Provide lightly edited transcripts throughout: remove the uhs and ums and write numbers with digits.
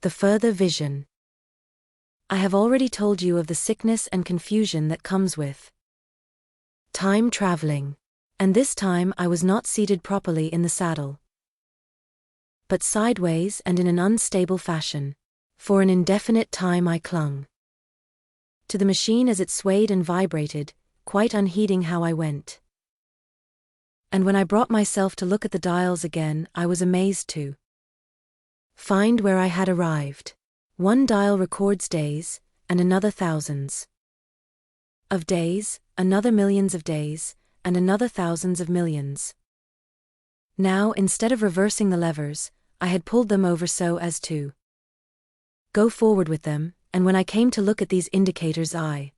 The further vision. I have already told you of the sickness and confusion that comes with time traveling. And this time I was not seated properly in the saddle, but sideways and in an unstable fashion. For an indefinite time I clung to the machine as it swayed and vibrated, quite unheeding how I went. And when I brought myself to look at the dials again, I was amazed to find where I had arrived. One dial records days, and another thousands of days, another millions of days, and another thousands of millions. Now, instead of reversing the levers, I had pulled them over so as to go forward with them, and when I came to look at these indicators I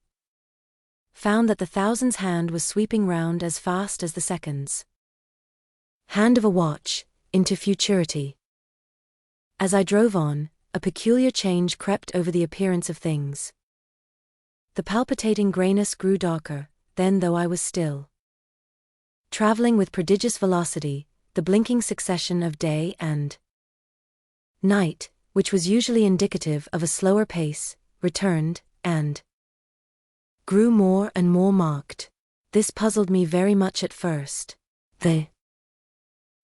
found that the thousands hand was sweeping round as fast as the seconds hand of a watch, into futurity. As I drove on, a peculiar change crept over the appearance of things. The palpitating grayness grew darker, then though I was still traveling with prodigious velocity, the blinking succession of day and night, which was usually indicative of a slower pace, returned, and grew more and more marked. This puzzled me very much at first. The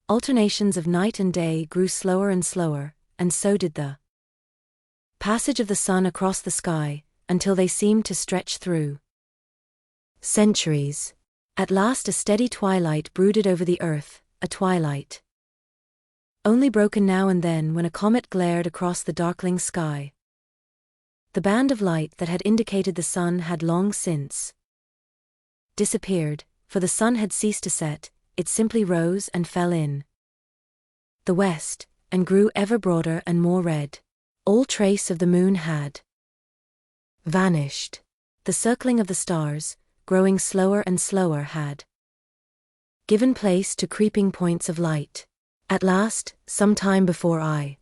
alternations of night and day grew slower and slower, and so did the passage of the sun across the sky, until they seemed to stretch through centuries. At last a steady twilight brooded over the earth, a twilight only broken now and then when a comet glared across the darkling sky. The band of light that had indicated the sun had long since disappeared, for the sun had ceased to set, it simply rose and fell in the west, and grew ever broader and more red. All trace of the moon had vanished. The circling of the stars, growing slower and slower, had given place to creeping points of light. At last, some time before I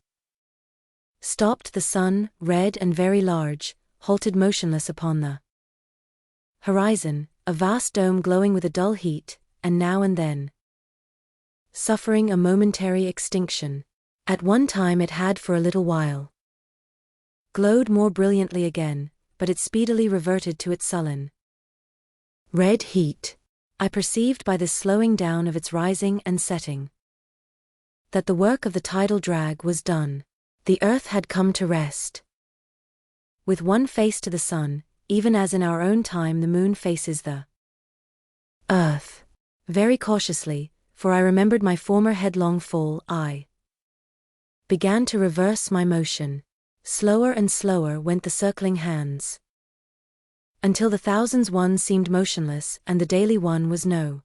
stopped, the sun, red and very large, halted motionless upon the horizon, a vast dome glowing with a dull heat, and now and then suffering a momentary extinction. At one time it had for a little while glowed more brilliantly again, but it speedily reverted to its sullen red heat. I perceived by this slowing down of its rising and setting that the work of the tidal drag was done. The earth had come to rest with one face to the sun, even as in our own time the moon faces the earth. Very cautiously, for I remembered my former headlong fall, I began to reverse my motion. Slower and slower went the circling hands, until the thousands one seemed motionless and the daily one was no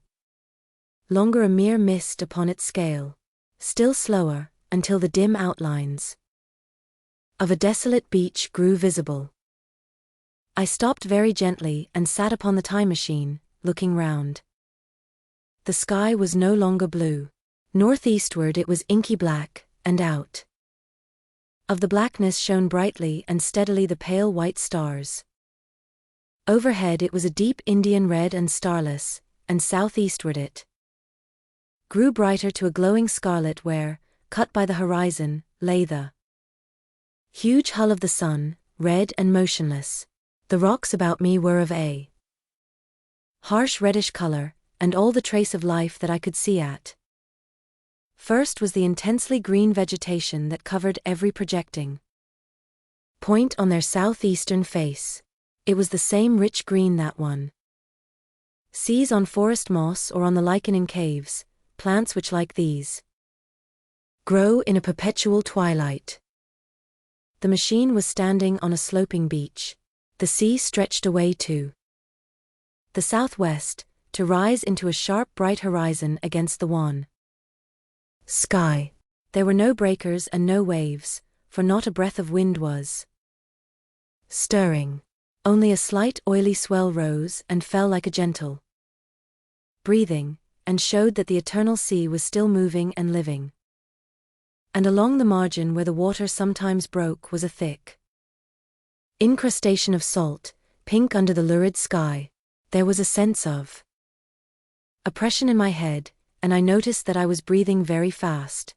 longer a mere mist upon its scale. Still slower, until the dim outlines of a desolate beach grew visible. I stopped very gently and sat upon the time machine, looking round. The sky was no longer blue. Northeastward it was inky black, and out of the blackness shone brightly and steadily the pale white stars. Overhead it was a deep Indian red and starless, and southeastward it grew brighter to a glowing scarlet where, cut by the horizon, lay the huge hull of the sun, red and motionless. The rocks about me were of a harsh reddish color, and all the trace of life that I could see at first was the intensely green vegetation that covered every projecting point on their southeastern face. It was the same rich green that one sees on forest moss or on the lichen in caves, plants which like these grow in a perpetual twilight. The machine was standing on a sloping beach. The sea stretched away to the southwest, to rise into a sharp bright horizon against the wan sky. There were no breakers and no waves, for not a breath of wind was stirring. Only a slight oily swell rose and fell like a gentle breathing, and showed that the eternal sea was still moving and living. And along the margin where the water sometimes broke was a thick incrustation of salt, pink under the lurid sky. There was a sense of oppression in my head, and I noticed that I was breathing very fast.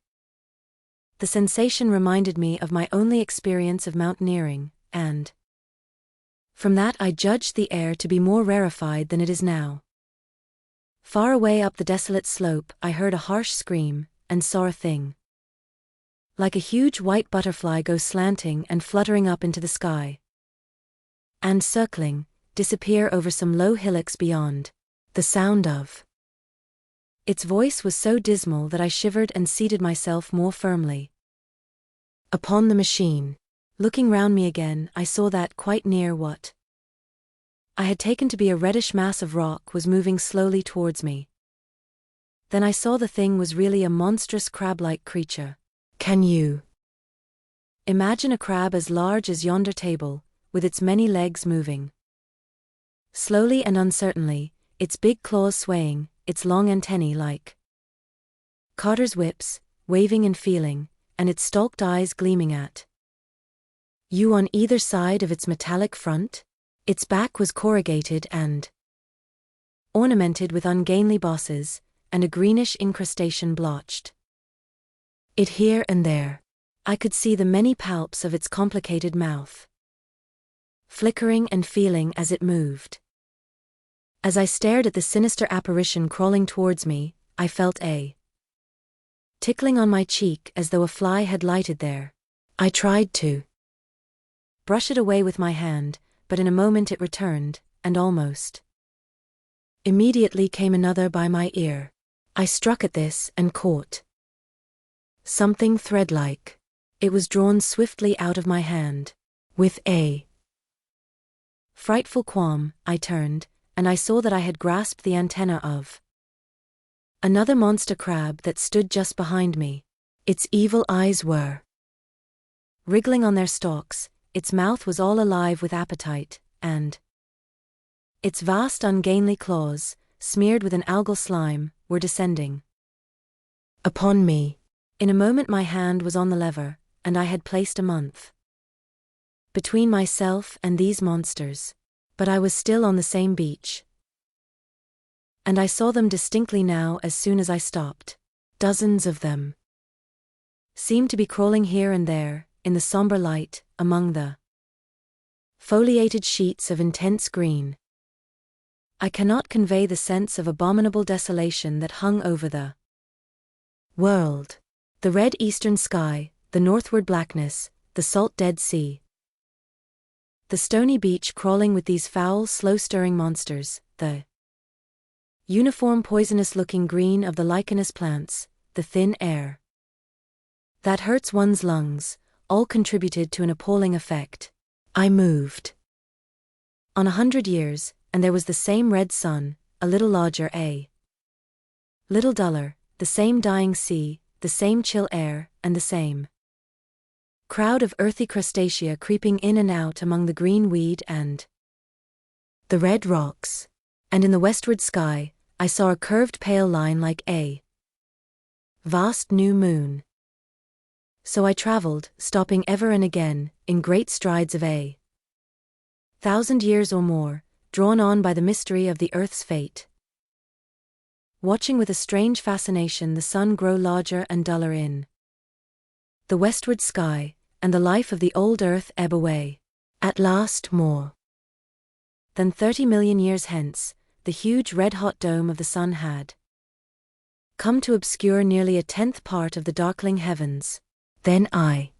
The sensation reminded me of my only experience of mountaineering, and from that I judged the air to be more rarefied than it is now. Far away up the desolate slope, I heard a harsh scream, and saw a thing like a huge white butterfly go slanting and fluttering up into the sky, and circling, disappear over some low hillocks beyond. The sound of its voice was so dismal that I shivered and seated myself more firmly upon the machine. Looking round me again, I saw that, quite near what I had taken to be a reddish mass of rock, was moving slowly towards me. Then I saw the thing was really a monstrous crab-like creature. Can you imagine a crab as large as yonder table, with its many legs moving slowly and uncertainly, its big claws swaying, its long antennae like carter's whips, waving and feeling, and its stalked eyes gleaming at you on either side of its metallic front? Its back was corrugated and ornamented with ungainly bosses, and a greenish incrustation blotched it here and there. I could see the many palps of its complicated mouth flickering and feeling as it moved. As I stared at the sinister apparition crawling towards me, I felt a tickling on my cheek as though a fly had lighted there. I tried to brush it away with my hand, but in a moment it returned, and almost immediately came another by my ear. I struck at this and caught something thread-like. It was drawn swiftly out of my hand. With a frightful qualm, I turned, and I saw that I had grasped the antenna of another monster crab that stood just behind me. Its evil eyes were wriggling on their stalks, its mouth was all alive with appetite, and its vast ungainly claws, smeared with an algal slime, were descending upon me. In a moment my hand was on the lever, and I had placed a month between myself and these monsters. But I was still on the same beach, and I saw them distinctly now as soon as I stopped. Dozens of them seemed to be crawling here and there, in the somber light, among the foliated sheets of intense green. I cannot convey the sense of abominable desolation that hung over the world. The red eastern sky, the northward blackness, the salt Dead Sea, the stony beach crawling with these foul, slow-stirring monsters, the uniform poisonous-looking green of the lichenous plants, the thin air that hurts one's lungs, all contributed to an appalling effect. I moved on 100 years, and there was the same red sun, a little larger, a little duller, the same dying sea, the same chill air, and the same crowd of earthy crustacea creeping in and out among the green weed and the red rocks. And in the westward sky, I saw a curved pale line like a vast new moon. So I traveled, stopping ever and again, in great strides of 1,000 years or more, drawn on by the mystery of the earth's fate, watching with a strange fascination the sun grow larger and duller in the westward sky, and the life of the old earth ebb away. At last, more than 30 million years hence, the huge red-hot dome of the sun had come to obscure nearly a 10th part of the darkling heavens. Then I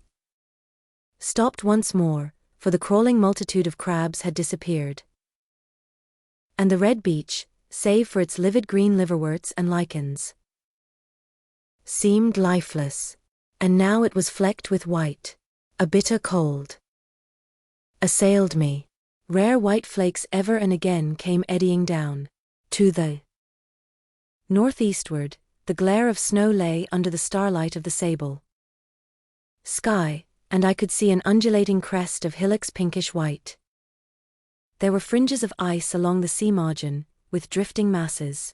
stopped once more, for the crawling multitude of crabs had disappeared, and the red beach, save for its livid green liverworts and lichens, seemed lifeless. And now it was flecked with white. A bitter cold assailed me. Rare white flakes ever and again came eddying down. To the northeastward, the glare of snow lay under the starlight of the sable sky, and I could see an undulating crest of hillocks pinkish white. There were fringes of ice along the sea margin, with drifting masses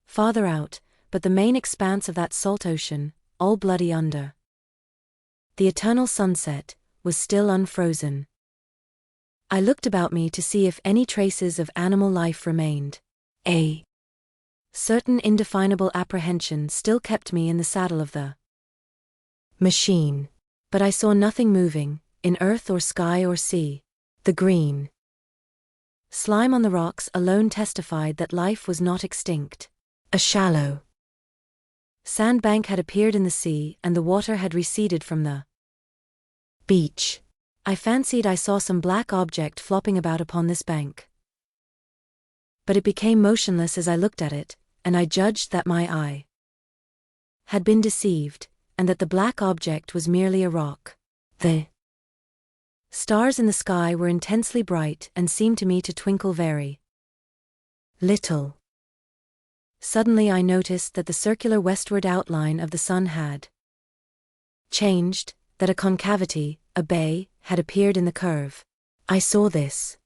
farther out, but the main expanse of that salt ocean, all bloody under the eternal sunset, was still unfrozen. I looked about me to see if any traces of animal life remained. A certain indefinable apprehension still kept me in the saddle of the Machine. But I saw nothing moving, in earth or sky or sea. The green slime on the rocks alone testified that life was not extinct. A shallow sandbank had appeared in the sea, and the water had receded from the beach. I fancied I saw some black object flopping about upon this bank. But it became motionless as I looked at it, and I judged that my eye had been deceived, and that the black object was merely a rock. The stars in the sky were intensely bright and seemed to me to twinkle very little. Suddenly I noticed that the circular westward outline of the sun had changed, that a concavity, a bay, had appeared in the curve. I saw this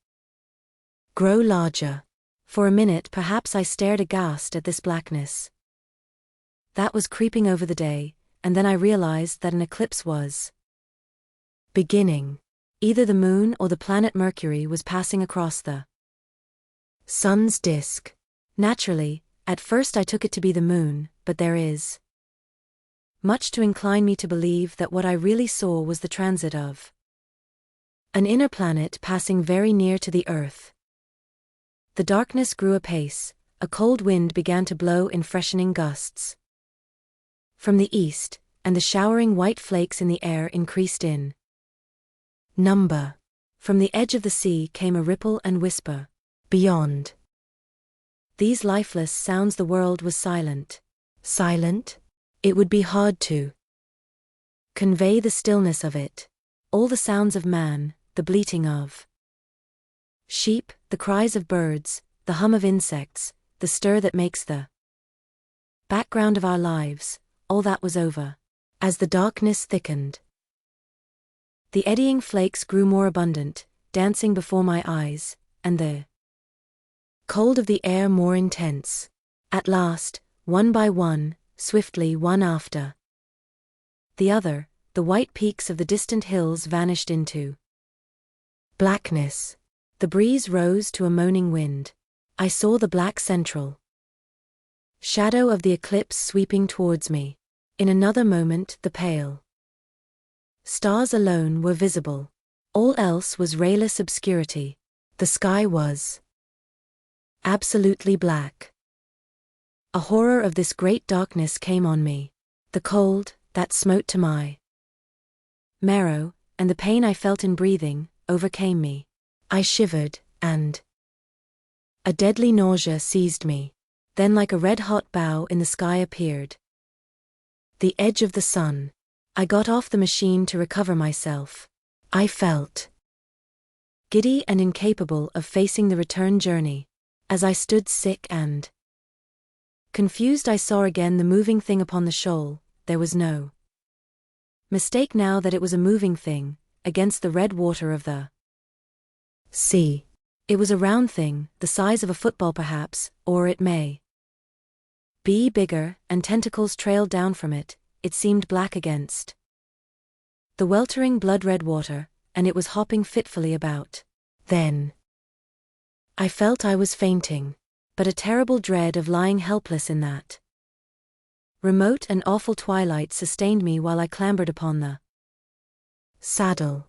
grow larger. For a minute perhaps I stared aghast at this blackness that was creeping over the day, and then I realized that an eclipse was beginning. Either the moon or the planet Mercury was passing across the sun's disk. Naturally, at first I took it to be the moon, but there is much to incline me to believe that what I really saw was the transit of an inner planet passing very near to the Earth. The darkness grew apace, a cold wind began to blow in freshening gusts from the east, and the showering white flakes in the air increased in number. From the edge of the sea came a ripple and whisper. Beyond these lifeless sounds the world was silent. Silent? It would be hard to convey the stillness of it. All the sounds of man, the bleating of sheep, the cries of birds, the hum of insects, the stir that makes the background of our lives, all that was over. As the darkness thickened, the eddying flakes grew more abundant, dancing before my eyes, and the cold of the air more intense. At last, one by one, swiftly one after the other, the white peaks of the distant hills vanished into blackness. The breeze rose to a moaning wind. I saw the black central shadow of the eclipse sweeping towards me. In another moment the pale stars alone were visible. All else was rayless obscurity. The sky was absolutely black. A horror of this great darkness came on me. The cold, that smote to my marrow, and the pain I felt in breathing, overcame me. I shivered, and a deadly nausea seized me. Then like a red-hot bow in the sky appeared the edge of the sun. I got off the machine to recover myself. I felt giddy and incapable of facing the return journey. As I stood sick and confused I saw again the moving thing upon the shoal. There was no mistake now that it was a moving thing, against the red water of the sea. It was a round thing, the size of a football perhaps, or it may be bigger, and tentacles trailed down from it. It seemed black against the weltering blood-red water, and it was hopping fitfully about. Then I felt I was fainting, but a terrible dread of lying helpless in that remote and awful twilight sustained me while I clambered upon the saddle.